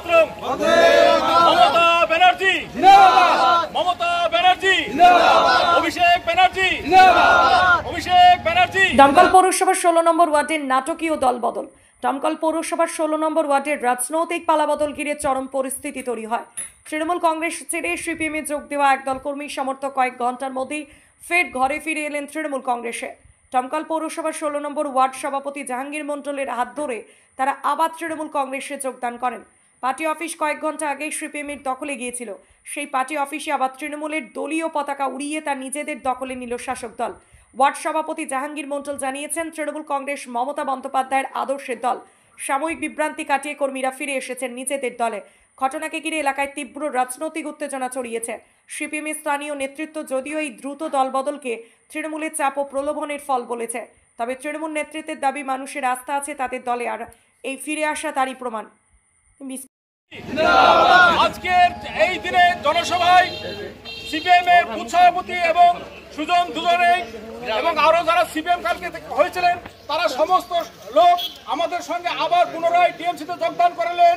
মাতরম, মমতা ব্যানার্জি, মমতা ব্যানার্জি, অভিষেক ব্যানার্জি, অভিষেক ব্যানার্জি। দমকল পৌরসভার 16 নম্বর ওয়ার্ডের নাটকীয় দলবদল। দমকল পৌরসভার 16 নম্বর ওয়ার্ডের রাজনৈতিক পালাবদল ঘিরে চরম পরিস্থিতি তৈরি হয়। তৃণমূল কংগ্রেস ছেড়ে সিপিএমে যোগ দেওয়া একদল কর্মী সমর্থক কয়েক ঘন্টার মধ্যেই ফের ঘরে ফিরে এলেন তৃণমূল কংগ্রেসে। দমকল পৌরসভার 16 নম্বর ওয়ার্ড সভাপতি জাহাঙ্গীর মণ্ডলের হাত ধরে তারা আবার তৃণমূল কংগ্রেসে যোগদান করেন। পার্টি অফিস কয়েক ঘন্টা আগেই সিপিএমের দখলে গিয়েছিল। সেই পার্টি অফিসে আবার তৃণমূলের দলীয় পতাকা উড়িয়ে তা নিজেদের দখলে নিল শাসক দল। ওয়ার্ড সভাপতি জাহাঙ্গীর মণ্ডল জানিয়েছেন, তৃণমূল কংগ্রেস মমতা বন্দ্যোপাধ্যায়ের আদর্শের দল। সাময়িক বিভ্রান্তি কাটিয়ে কর্মীরা ফিরে এসেছেন নিজেদের দলে। ঘটনাকে ঘিরে এলাকায় তীব্র রাজনৈতিক উত্তেজনা ছড়িয়েছে। সিপিএমের স্থানীয় নেতৃত্ব যদিও এই দ্রুত দলবদলকে তৃণমূলের চাপ ও প্রলোভনের ফল বলেছে, তবে তৃণমূল নেতৃত্বের দাবি মানুষের আস্থা আছে তাদের দলে, আর এই ফিরে আসা তারই প্রমাণ। আজকের এই দিনে জনসভায় সিপিএম এর বুথ সভাপতি এবং সুজন দুজনেই এবং আরো যারা সিপিএম কালকে হয়েছিলেন তারা সমস্ত লোক আমাদের সঙ্গে আবার পুনরায় টিএমসিতে যোগদান করলেন।